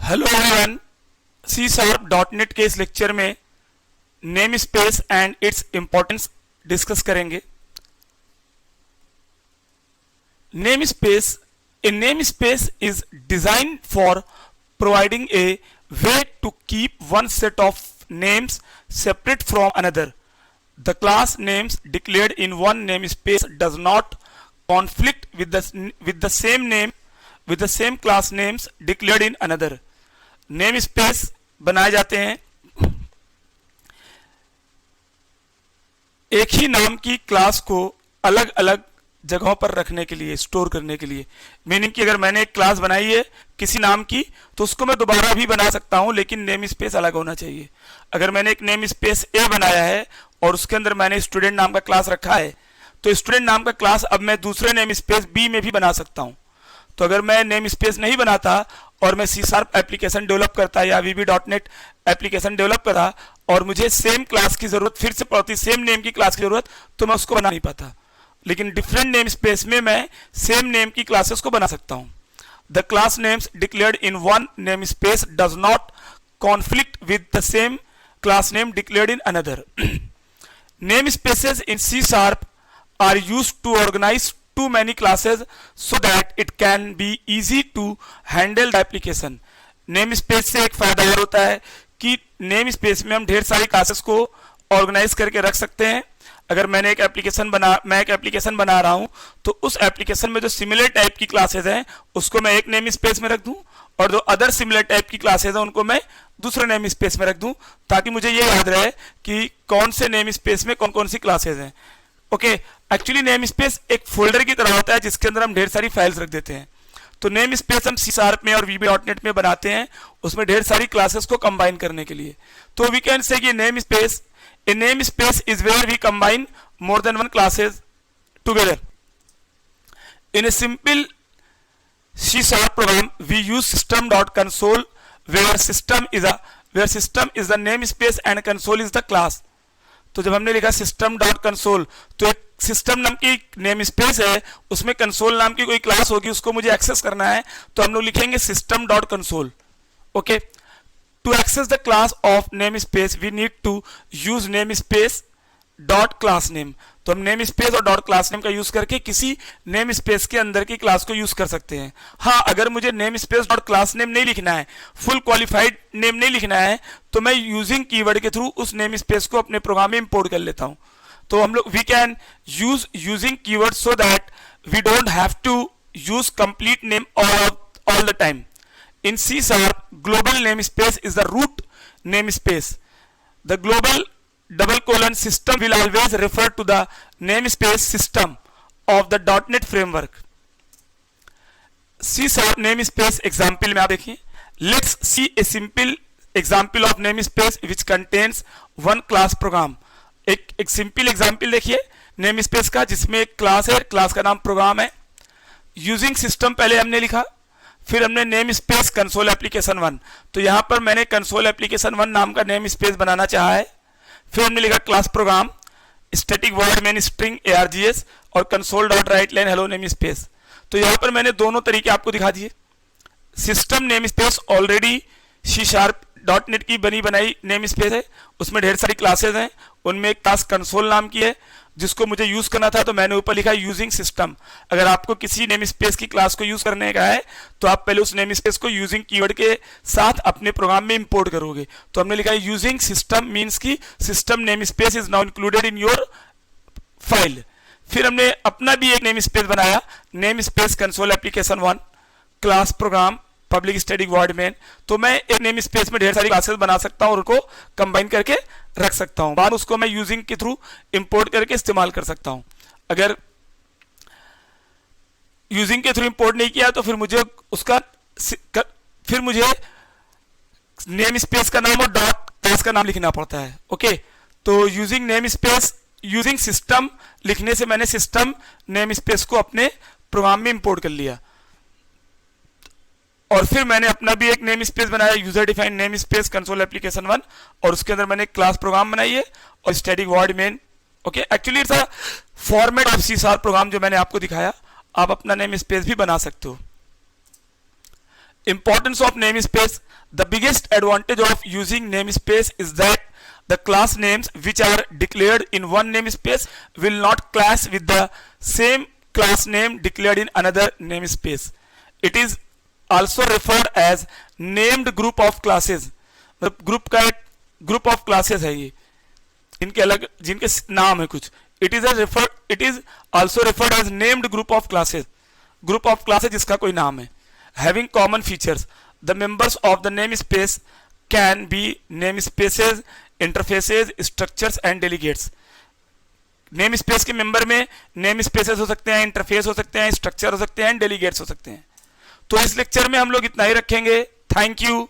Hello everyone, C sharp dot net के इस lecture में name space and its importance discuss करेंगे। Name space, a name space is designed for providing a way to keep one set of names separate from another. The class names declared in one namespace does not conflict with the same name with the same class names declared in another. Namespace बनाए जाते हैं एक ही नाम की class को अलग अलग जगहों पर रखने के लिए, स्टोर करने के लिए। मीनिंग कि अगर मैंने एक क्लास बनाई है किसी नाम की तो उसको मैं दोबारा भी बना सकता हूं, लेकिन नेम स्पेस अलग होना चाहिए। अगर मैंने एक नेम स्पेस ए बनाया है और उसके अंदर मैंने स्टूडेंट नाम का क्लास रखा है तो स्टूडेंट नाम का क्लास अब मैं दूसरे नेम स्पेस बी में भी बना सकता हूं। तो अगर मैं नेम स्पेस नहीं बनाता और मैं सी शार्प एप्लीकेशन डेवलप करता या VB.NET एप्लीकेशन डेवलप करा और मुझे सेम क्लास की जरूरत फिर से पड़ती, सेम नेम की क्लास की जरूरत, तो मैं उसको बना नहीं पाता। लेकिन डिफरेंट नेम स्पेस में मैं सेम नेम की क्लासेस को बना सकता हूं। The class names declared in one name space does not conflict with the same class name declared in another. Namespaces in C# are used to organize too many classes so that it can be easy to handle the application. Namespace से एक फायदा और होता है कि namespace में हम ढेर सारी क्लासेस को ऑर्गेनाइज करके रख सकते हैं। अगर मैं एक एप्लीकेशन बना रहा हूं तो उस एप्लीकेशन में जो सिमिलर टाइप की क्लासेस हैं उसको मैं एक नेम स्पेस में रख दूं और जो अदर सिमिलर टाइप की क्लासेस हैं उनको मैं दूसरे नेम स्पेस में रख दूं, ताकि मुझे ये याद रहे कि कौन से नेम स्पेस में कौन कौन सी क्लासेस हैं। ओके, एक्चुअली नेम स्पेस एक फोल्डर की तरह होता है जिसके अंदर हम ढेर सारी फाइल्स रख देते हैं। तो नेम स्पेस हम C# में और VB.NET में बनाते हैं उसमें ढेर सारी क्लासेस को कंबाइन करने के लिए। तो वी कैन से कि name space, a namespace is where we combine more than one classes together. In a simple C# program, we use system.console where system is the namespace and console is the class. तो जब हमने लिखा system.console तो एक system नाम की name space है, उसमें कंसोल नाम की कोई क्लास होगी, उसको मुझे एक्सेस करना है तो हम लोग लिखेंगे system.console. Okay, to access the class of namespace we need to use namespace dot class name. तो हम नेम स्पेस और डॉट क्लास नेम का यूज करके किसी नेम स्पेस के अंदर की क्लास को यूज कर सकते हैं। हाँ, अगर मुझे name space dot class name नहीं लिखना है, फुल क्वालिफाइड नेम नहीं लिखना है, तो मैं यूजिंग कीवर्ड के थ्रू उस नेम स्पेस को अपने प्रोग्राम में इंपोर्ट कर लेता हूं। तो हम लोग we can use using keyword so that we don't have to use complete name all the time. In C#, global namespace is the root namespace. The global :system will always refer to the namespace system of the .NET framework. C# namespace example में आप देखिए। Let's see a simple example of namespace which contains one class program. एक simple example देखिए namespace का जिसमें एक class है, class का नाम प्रोग्राम है। Using system पहले हमने लिखा, फिर हमने नेम स्पेस कंसोल एप्लीकेशन 1, तो यहां पर मैंने कंसोल एप्लीकेशन 1 नाम का नेम स्पेस बनाना चाहा है। फिर हमने लिखा class program, static void main string args और console dot write line hello namespace. तो यहां पर मैंने दोनों तरीके आपको दिखा दिए। System name space already C#.NET की बनी बनाई नेम स्पेस है, उसमें ढेर सारी क्लासेस हैं, उनमें एक क्लास कंसोल नाम की है जिसको मुझे यूज करना था, तो मैंने ऊपर लिखा यूजिंग सिस्टम। अगर आपको किसी नेम स्पेस की क्लास को यूज करने का है तो आप पहले उस नेम स्पेस को यूजिंग कीवर्ड के साथ अपने प्रोग्राम में इंपोर्ट करोगे। तो हमने लिखा यूजिंग सिस्टम मींस की system name space is now included in your file. फिर हमने अपना भी एक नेम स्पेस बनाया, namespace console application 1 class program public static void main. तो मैं एक नेम स्पेस में ढेर सारी क्लासेस बना सकता हूं और उनको कंबाइन करके रख सकता हूं, बाद उसको मैं यूजिंग के थ्रू इंपोर्ट करके इस्तेमाल कर सकता हूं। अगर यूजिंग के थ्रू इंपोर्ट नहीं किया तो फिर मुझे नेम स्पेस का नाम और डॉट क्लास का नाम लिखना पड़ता है। ओके, तो using name space using system लिखने से मैंने सिस्टम नेम स्पेस को अपने प्रोग्राम में इंपोर्ट कर लिया और फिर मैंने अपना भी एक नेम स्पेस बनाया, user defined name space console application 1, और उसके अंदर मैंने एक क्लास प्रोग्राम बनाई है और static void main. Okay, actually it's a format of C# program जो मैंने आपको दिखाया, आप अपना नेम स्पेस भी बना सकते हो। Importance of namespace. The biggest advantage of using namespace is that the class names which are declared in one namespace will not clash with the same class name declared in another namespace. It is also referred as named group of classes. मतलब group का एक group of classes है ये, इनके अलग जिनके नाम है कुछ. It is also referred as named group of classes. Group of classes जिसका कोई नाम है. Having common features. The members of the namespace can be namespaces, interfaces, structures and delegates. Namespace के member में namespaces हो सकते हैं, interface हो सकते हैं, स्ट्रक्चर हो सकते हैं, डेलीगेट्स हो सकते हैं. तो इस लेक्चर में हम लोग इतना ही रखेंगे. Thank you.